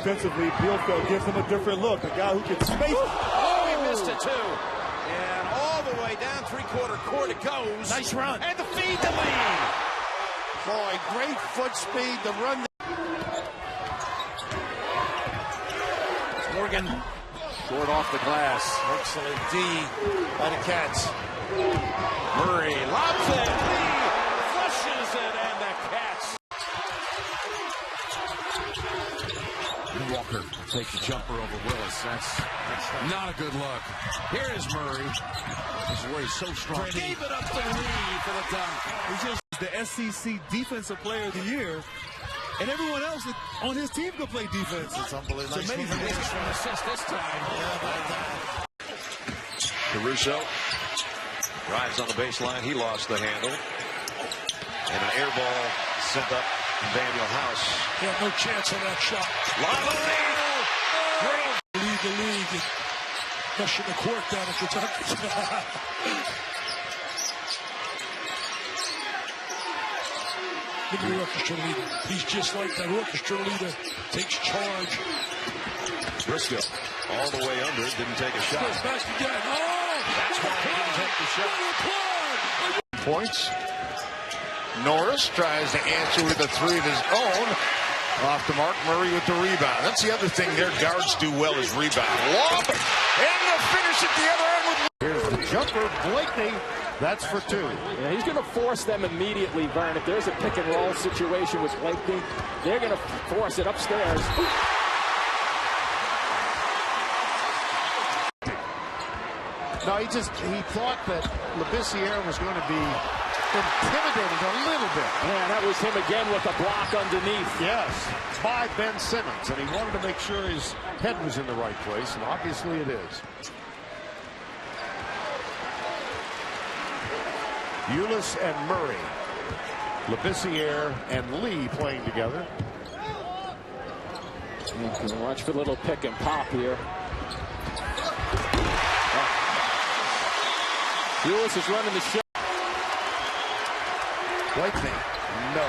Defensively, Bielefeld gives him a different look. A guy who can space. Oh, he missed it too. And all the way down three-quarter court it goes. Nice run. And the feed to lead. Boy, great foot speed to run. Morgan short off the glass. Excellent D by the Cats. Murray lobs it. Lee flushes it, and the Cats. Walker takes the jumper over Willis. That's not a good look. Here is Murray. This is where he's so strong. Keep it up to Lee for the dunk. He's just the SEC Defensive Player of the Year. And everyone else on his team can play defense. It's unbelievable. It's amazing. From assist this time. Caruso drives on the baseline. He lost the handle. And an air ball sent up from Daniel House. He had no chance on that shot. Lead the league and rushing the court down at Kentucky. Look at the orchestra leader. He's just like that orchestra leader. Takes charge. Briscoe all the way under. Didn't take a shot. Goes back again. Oh! That's why he didn't take the shot. Points. Norris tries to answer with a three of his own. Off the mark, Murray with the rebound. That's the other thing their guards do well is rebound. Lob, and the finish at the other end with... Here's the jumper, Blakeney. That's for two. Yeah, he's going to force them immediately, Vern. If there's a pick and roll situation with Blakeney, they're going to force it upstairs. No, he thought that Labissiere was going to be intimidated a little bit. Yeah, that was him again with a block underneath. Yes, by Ben Simmons, and he wanted to make sure his head was in the right place, and obviously it is. Ulis and Murray, Labissiere and Lee playing together. Watch for a little pick and pop here. Ulis is running the show. Blakeney, no.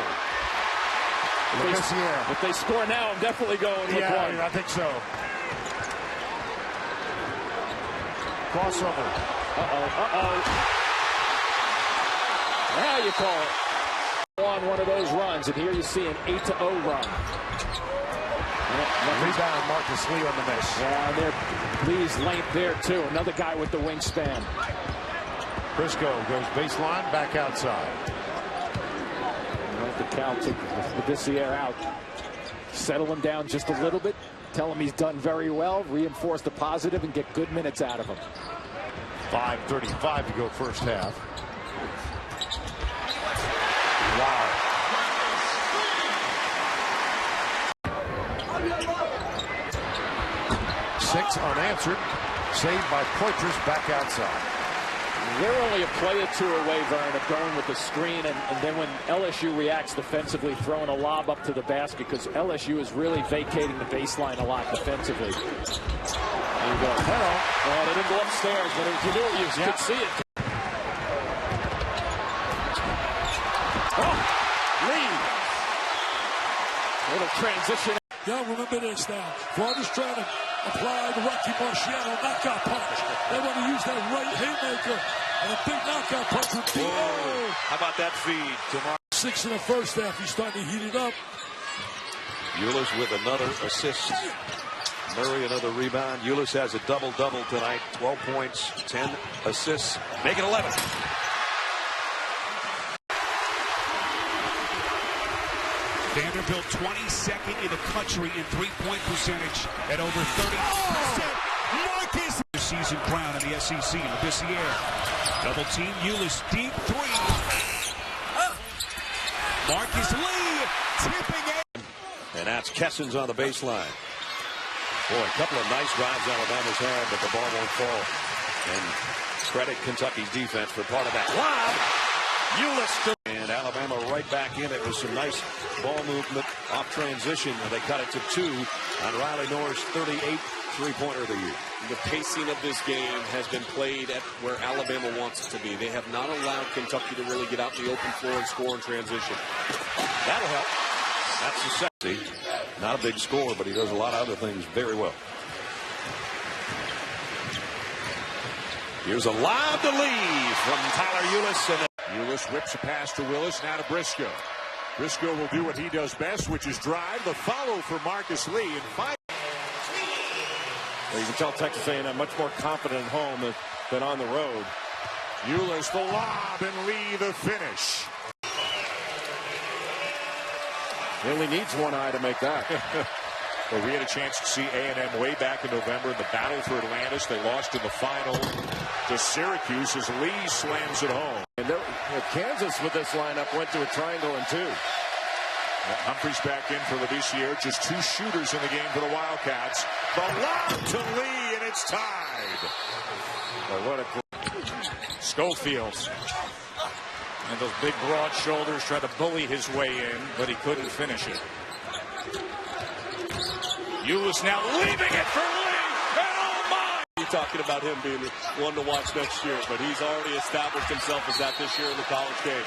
Labissiere. If they score now, I'm definitely going with one. I think so. Crossover. Now you call it. On one of those runs, and here you see an 8-0 run. Rebound, Marcus Lee on the miss. Yeah, there, Lee's length there too. Another guy with the wingspan. Briscoe goes baseline, back outside. The count took Labissiere out. Settle him down just a little bit. Tell him he's done very well. Reinforce the positive and get good minutes out of him. 5:35 to go first half. Wow. Six unanswered. Saved by Poitras back outside. They're only a play or two away, Vern, of going with the screen, and then when LSU reacts defensively, throwing a lob up to the basket, because LSU is really vacating the baseline a lot defensively. There you go. Hello. Well, they didn't go upstairs, but you knew it, you could see it. Oh, Lee. Little transition. Y'all remember this now. Vargas trying to apply the Rocky Marciano knockout punch. They want to use that right haymaker and a big knockout punch with Whoa. How about that feed to Mark? 6 in the first half. He's starting to heat it up. Ulis with another assist. Murray another rebound. Ulis has a double-double tonight. 12 points, 10 assists. Make it 11. Vanderbilt 22nd in the country in three-point percentage at over 30%. Marcus, season crown in the SEC. Labissiere double team. Ulis deep three. Marcus Lee tipping it. And that's Kessens on the baseline. Boy, a couple of nice drives Alabama's had, but the ball won't fall. And credit Kentucky's defense for part of that. Lob. Ulis and Alabama right back in it with some nice ball movement off transition. And they cut it to 2 on Riley Norris' 38 three-pointer of the year. The pacing of this game has been played at where Alabama wants it to be. They have not allowed Kentucky to really get out in the open floor and score in transition. That'll help. That's the sexy. Not a big scorer, but he does a lot of other things very well. Here's a lob to Lee from Tyler Ulis. Ulis whips a pass to Willis, now to Briscoe. Briscoe will do what he does best, which is drive. The follow for Marcus Lee. And well, you can tell Texas A&M much more confident at home than on the road. Ulis the lob and Lee the finish. He only needs one eye to make that. Well, we had a chance to see A&M way back in November in the battle for Atlantis. They lost in the final to Syracuse as Lee slams it home. And Kansas with this lineup went to a triangle and two. Humphreys back in for Labissiere. Just two shooters in the game for the Wildcats. The lob to Lee, and it's tied. Well, what a Schofield. And those big broad shoulders tried to bully his way in, but he couldn't finish it. Ulis now leaving it for Lee, and oh my! You're talking about him being one to watch next year, but he's already established himself as that this year in the college game.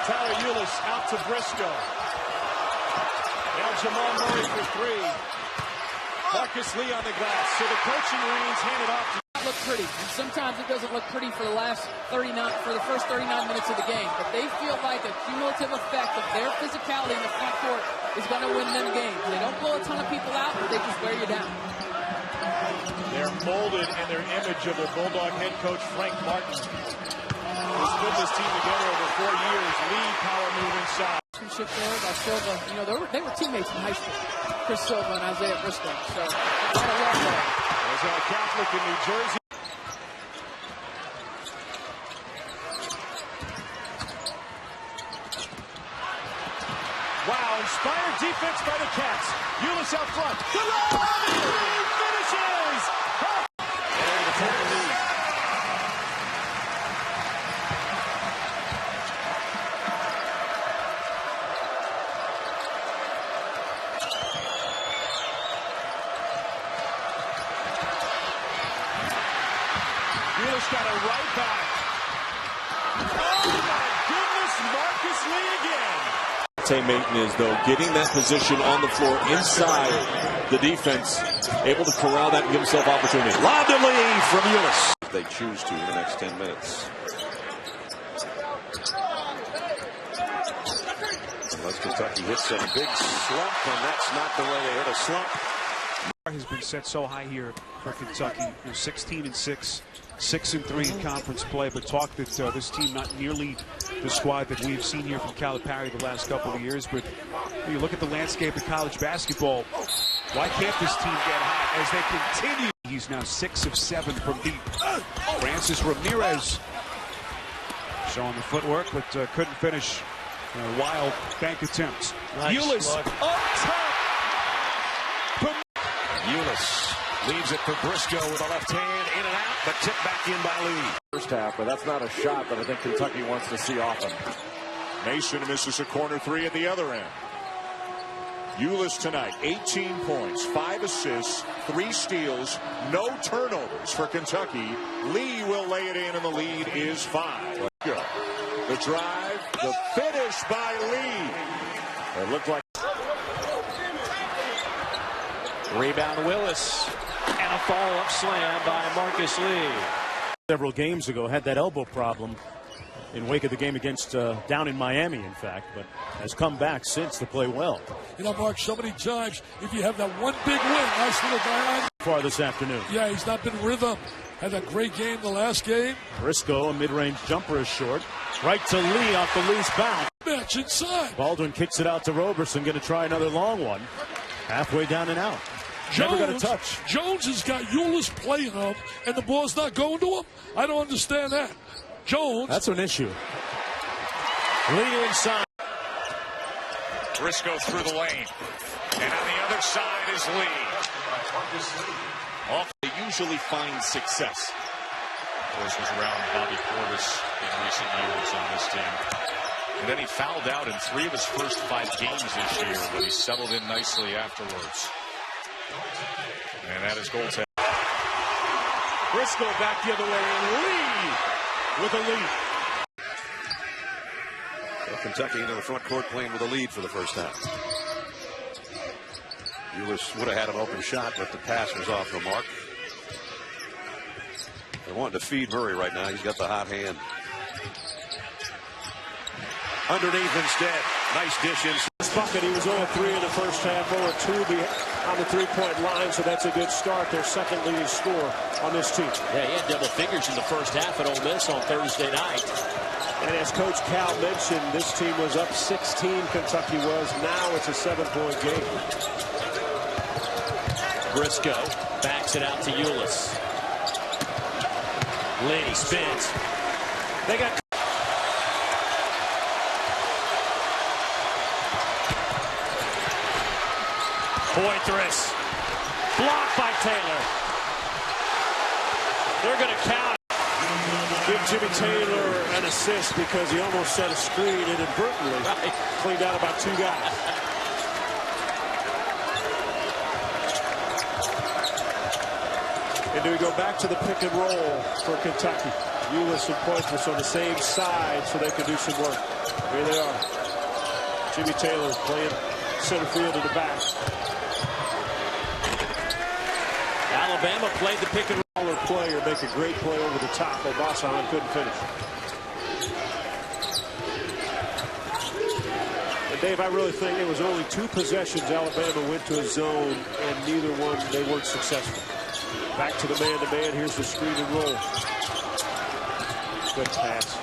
Tyler Ulis out to Briscoe. Now Jamal Murray for three. Marcus Lee on the glass. So the coaching reins handed off to look pretty, and sometimes it doesn't look pretty for the first 39 minutes of the game, but they feel like a cumulative effect of their physicality in the front court is going to win them games. They don't blow a ton of people out, but they just wear you down. They're molded in their image of their Bulldog head coach Frank Martin, who's put this team together over 4 years. Lead, power move inside. There by Silva, you know, they were teammates in high school, Chris Silva and Isaiah Briscoe. So a lot of love there. There's our Catholic in New Jersey. Wow, inspired defense by the Cats. Ulis out front. Good luck! Finishes! And the total lead. Ulis got it right back. Oh my goodness, Marcus Lee again. Mayton is, though, getting that position on the floor inside the defense, able to corral that and give himself opportunity. Lob to Lee from Ulis. If they choose to in the next 10 minutes. Unless Kentucky hits a big slump, and that's not the way they hit a slump. Has been set so high here for Kentucky. They're 16-6, 6-3 in conference play, but talk that this team not nearly the squad that we've seen here from Calipari the last couple of years. But when you look at the landscape of college basketball, why can't this team get hot as they continue? He's now 6 of 7 from deep. Francis Ramirez showing the footwork, but couldn't finish. Wild bank attempts. Nice Ulis up top. Ulis leaves it for Briscoe with a left hand, in and out, but tipped back in by Lee. First half, but that's not a shot that I think Kentucky wants to see often. Mason misses a corner three at the other end. Ulis tonight, 18 points, 5 assists, 3 steals, no turnovers for Kentucky. Lee will lay it in, and the lead is 5. Go. The drive, the finish by Lee. It looked like. Rebound Willis, and a follow-up slam by Marcus Lee. Several games ago had that elbow problem in wake of the game against down in Miami, in fact, but has come back since to play well. You know, Mark, so many times if you have that one big win, nice little guy on. Far this afternoon. Yeah, he's not been rhythm. Had that great game the last game. Briscoe, a mid-range jumper is short. Right to Lee off the loose bounce. Match inside. Baldwin kicks it out to Roberson, going to try another long one. Halfway down and out. Never got a touch. Jones has got Ulis playing him, and the ball's not going to him. I don't understand that. Jones. That's an issue. Lee inside. Briscoe through the lane. And on the other side is Lee. They usually find success. Of course, was around Bobby Portis in recent years on this team. And then he fouled out in 3 of his first 5 games this year, but he settled in nicely afterwards. And that is goaltending. Briscoe back the other way, and Lee with a lead. Well, Kentucky into the front court playing with a lead for the first half. Ulis would have had an open shot, but the pass was off the mark. They're wanting to feed Murray right now. He's got the hot hand. Underneath instead. Nice dish in. Bucket, he was 0-3 in the first half, 0-2 on the three-point line, so that's a good start. Their second leading scorer on this team. Yeah, he had double figures in the first half at Ole Miss on Thursday night. And as Coach Cal mentioned, this team was up 16, Kentucky was. Now it's a 7-point game. Briscoe backs it out to Ulis. Lee spins. They got Poitras. Blocked by Taylor. They're going to count. Give Jimmy Taylor an assist because he almost set a screen inadvertently. Right. Cleaned out about 2 guys. And do we go back to the pick and roll for Kentucky? Ulis and Poitras on the same side so they can do some work. Here they are. Jimmy Taylor playing center field in the back. Alabama played the pick and roll. Player make a great play over the top. Obasan couldn't finish. And Dave, I really think it was only 2 possessions Alabama went to a zone, and neither one they weren't successful. Back to the man-to-man. Here's the screen and roll. Good pass.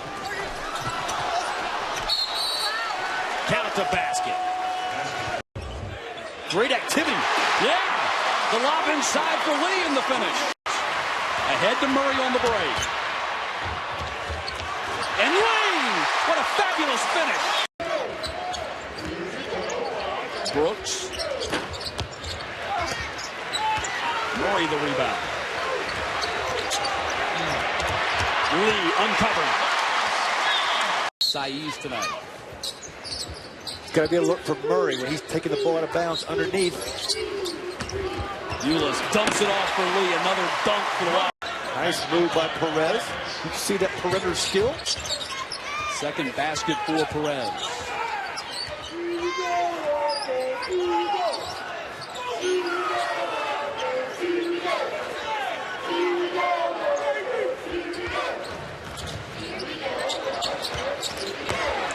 Count the basket. Great activity. Yeah. The lob inside for Lee in the finish. Ahead to Murray on the break. And Lee! What a fabulous finish. Brooks. Murray the rebound. Lee uncovered. Saiz tonight. It's got to be a look for Murray when he's taking the ball out of bounds underneath. Ulis dumps it off for Lee. Another dunk for the Wild. Nice move by Perez. You can see that perimeter skill. Second basket for Perez.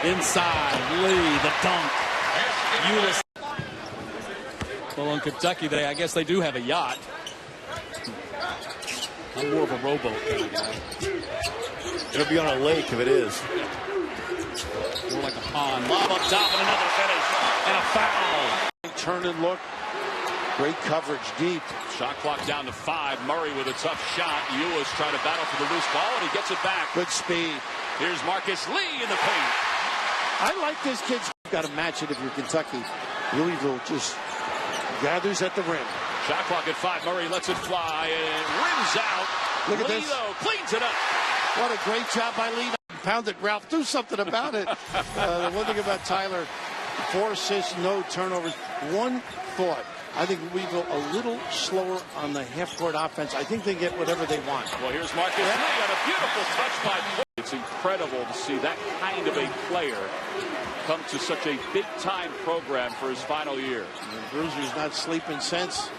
Inside, Lee, the dunk. Ulis. Well, in Kentucky, I guess they do have a yacht. I'm more of a rowboat kind of guy. It'll be on a lake if it is. More like a pond. Lob up top and another finish. And a foul. Turn and look. Great coverage deep. Shot clock down to 5. Murray with a tough shot. Ulis trying to battle for the loose ball, and he gets it back. Good speed. Here's Marcus Lee in the paint. I like this kid. You've got to match it if you're Kentucky. Louisville just gathers at the rim. Shot clock at 5. Murray lets it fly and rims out. Look at Lee, this. though, cleans it up. What a great job by Lee. Pound it, Ralph. Do something about it. The one thing about Tyler, 4 assists, no turnovers. One thought. I think Louisville a little slower on the half-court offense. I think they get whatever they want. Well, here's Marcus Lee on a beautiful touch by. It's incredible to see that kind of a player come to such a big-time program for his final year. And Bruiser's not sleeping since.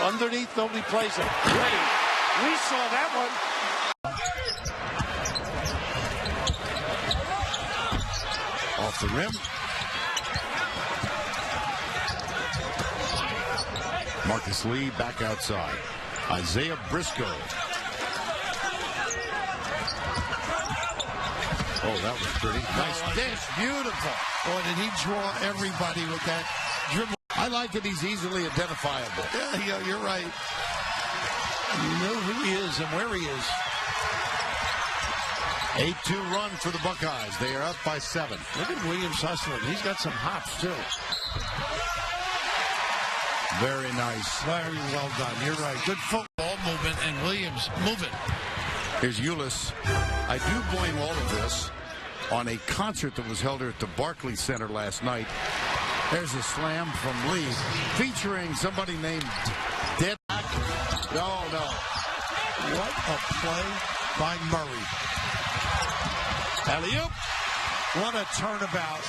Underneath, nobody plays it. We saw that one. Off the rim. Marcus Lee back outside. Isaiah Briscoe. Oh, that was pretty. Nice dish. Beautiful. Boy, did he draw everybody with that dribble. I like that he's easily identifiable. Yeah, you're right. You know who he is and where he is. 8-2 run for the Buckeyes. They are up by 7. Look at Williams hustling. He's got some hops, too. Very nice. Very well done. You're right. Good football movement and Williams moving. Here's Ulis. I do blame all of this on a concert that was held at the Barclays Center last night. There's a slam from Lee featuring somebody named Dead. No. What a play by Murray. Alley-oop. What a turnabout.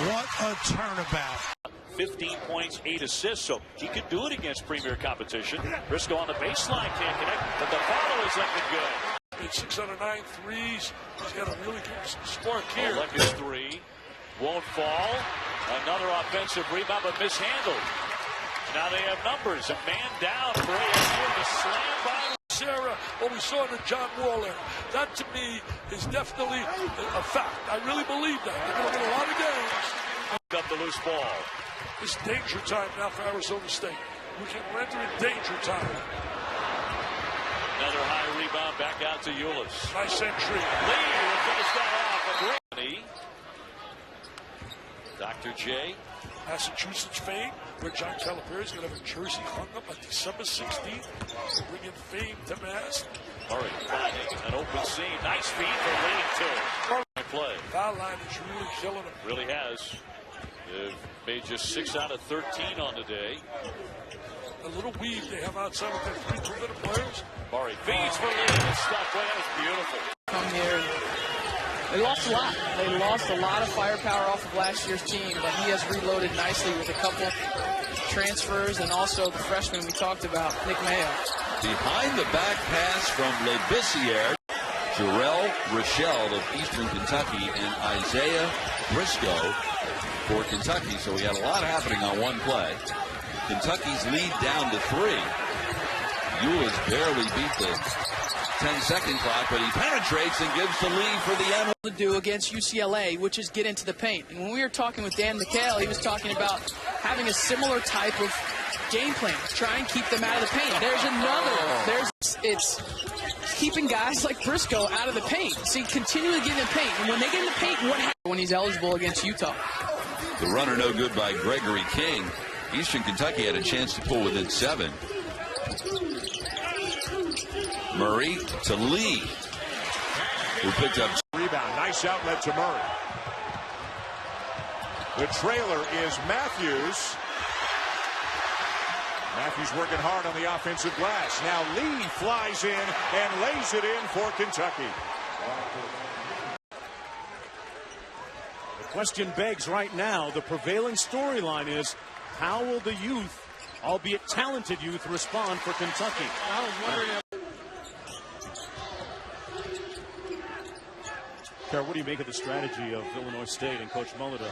What a turnabout. 15 points, 8 assists, so he could do it against premier competition. Briscoe on the baseline can't connect, but the follow is looking good. At 6 out of 9 threes, he's got a really good spark here. Aleka's three won't fall. Another offensive rebound, but mishandled. Now they have numbers. A man down for ASU. The slam by Sarah, what we saw in the John Wall era. That, to me, is definitely a fact. I really believe that. They're going to win a lot of games. Up the loose ball. It's danger time now for Arizona State. We're entering danger time. Another high rebound back out to Ulis. Nice entry. Lee will finish that off. A great. Dr. J. Massachusetts fame, where John Calipari is going to have a jersey hung up on December 16th. Bringing fame to Mass. Murray finding an open seam. Nice feed for Lee, too. Play. Foul line is really killing him. Really has. They've made just 6 out of 13 on the day. The little weave they have outside with their 3 two-minute players. Murray feeds for Lee. The stuff play. That was beautiful. Come here. They lost a lot. They lost a lot of firepower off of last year's team, but he has reloaded nicely with a couple transfers and also the freshman we talked about, Nick Mayo. Behind the back pass from LeBissiere, Jarrell Rochelle of Eastern Kentucky, and Isaiah Briscoe for Kentucky. So we had a lot happening on one play. Kentucky's lead down to 3. Euless barely beat the 10-second clock, but he penetrates and gives the lead for the end. To do against UCLA, which is get into the paint. And when we were talking with Dan McHale, he was talking about having a similar type of game plan. Try and keep them out of the paint. There's another. It's keeping guys like Briscoe out of the paint. See, continually get in the paint. And when they get in the paint, what happens when he's eligible against Utah? The runner no good by Gregory King. Eastern Kentucky had a chance to pull within 7. Murray to Lee, who picked up rebound. Nice outlet to Murray. The trailer is Matthews. Matthews working hard on the offensive glass. Now Lee flies in and lays it in for Kentucky. The question begs right now, the prevailing storyline is, how will the youth, albeit talented youth, respond for Kentucky? I was wondering Kara, what do you make of the strategy of Illinois State and Coach Muller to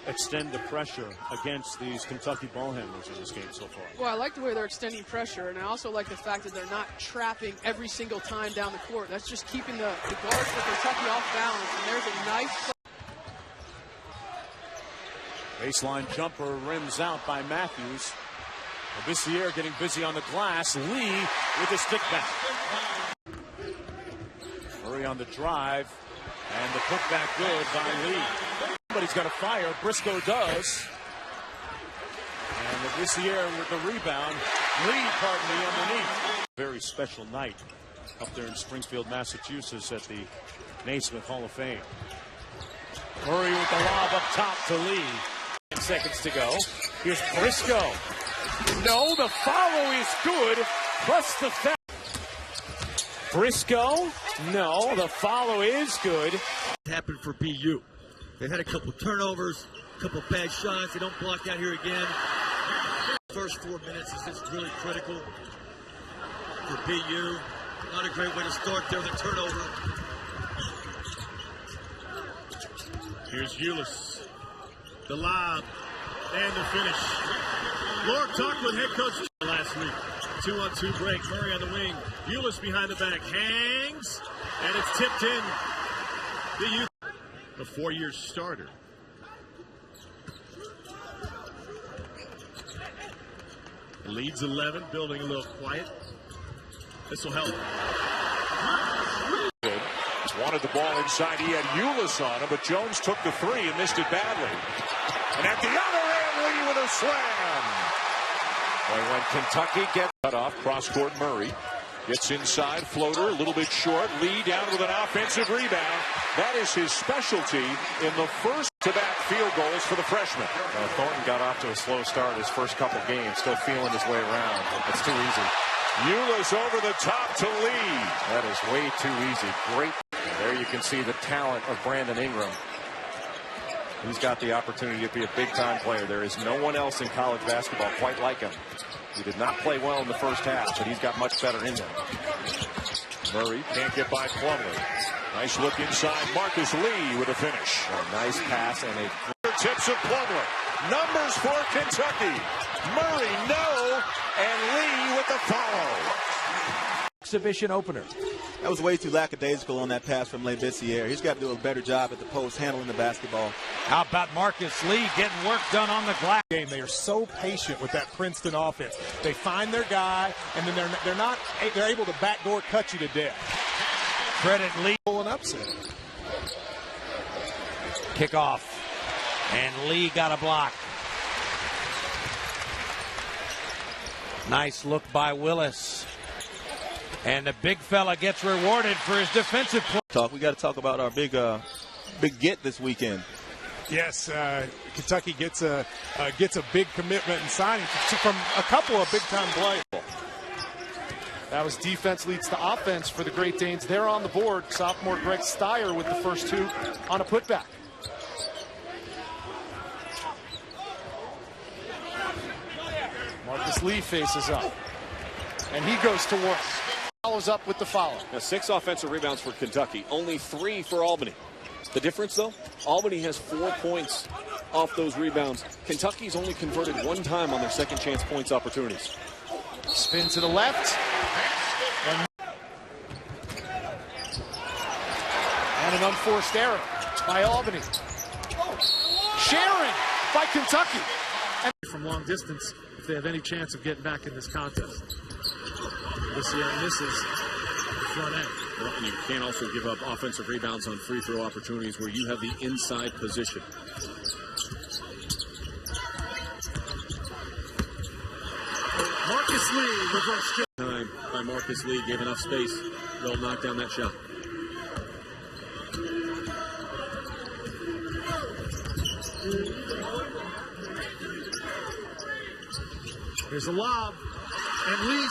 extend the pressure against these Kentucky ball handlers in this game so far? Well, I like the way they're extending pressure, and I also like the fact that they're not trapping every single time down the court. That's just keeping the guards for Kentucky off balance, and there's a nice Baseline jumper rims out by Matthews. Bissiere getting busy on the glass. Lee with his stick back. Murray on the drive. And the putback good by Lee. Somebody's got to fire. Briscoe does. And Bissiere with the rebound. Lee, pardon me, underneath. Very special night up there in Springfield, Massachusetts at the Naismith Hall of Fame. Murray with the lob up top to Lee. 10 seconds to go. Here's Briscoe. No, the follow is good. Plus the foul. Briscoe. No, the follow is good. Happened for BU. They've had a couple turnovers, a couple bad shots. They don't block out here again. First 4 minutes is just really critical for BU. Not a great way to start there with a turnover. Here's Ulis. The lob and the finish. Lord talked with head coach last week. 2-on-2 break. Murray on the wing. Ulis behind the back. Hangs. And it's tipped in. The youth. A 4-year starter. Leads 11. Building a little quiet. This will help. Good. He's wanted the ball inside. He had Ulis on him, but Jones took the 3 and missed it badly. And at the other end, Lee with a slam. Boy, when Kentucky gets cut off, cross-court Murray gets inside, floater, a little bit short. Lee down with an offensive rebound. That is his specialty in the first to-back field goals for the freshman. Thornton got off to a slow start his first couple games, still feeling his way around. It's too easy. Ulis over the top to Lee. That is way too easy. Great. There you can see the talent of Brandon Ingram. He's got the opportunity to be a big-time player. There is no one else in college basketball quite like him. He did not play well in the first half, but he's got much better in there. Murray can't get by Plumlee. Nice look inside. Marcus Lee with a finish. A nice pass and a tips of Plumlee. Numbers for Kentucky. Murray, no, and Lee with the follow. Exhibition opener. That was way too lackadaisical on that pass from Labissiere. He's got to do a better job at the post handling the basketball. How about Marcus Lee getting work done on the glass? They are so patient with that Princeton offense. They find their guy, and then they're able to backdoor cut you to death. Credit Lee. An upset. Kickoff, and Lee got a block. Nice look by Willis. And the big fella gets rewarded for his defensive play. We got to talk about our big get this weekend. Yes, Kentucky gets a big commitment and signing from a couple of big-time players. That was defense leads to offense for the Great Danes. They're on the board. Sophomore Greg Steyer with the first two on a putback. Marcus Lee faces up, and he goes to work. Follows up with the foul. Now 6 offensive rebounds for Kentucky, only 3 for Albany. The difference, though, Albany has 4 points off those rebounds. Kentucky's only converted 1 time on their second chance points opportunities. Spin to the left. And an unforced error by Albany. Sharing by Kentucky. And from long distance, if they have any chance of getting back in this contest. Labissiere misses front end. Well, you can't also give up offensive rebounds on free throw opportunities where you have the inside position. Marcus Lee reverse time by Marcus Lee gave enough space. They'll knock down that shot. There's a lob, and Lee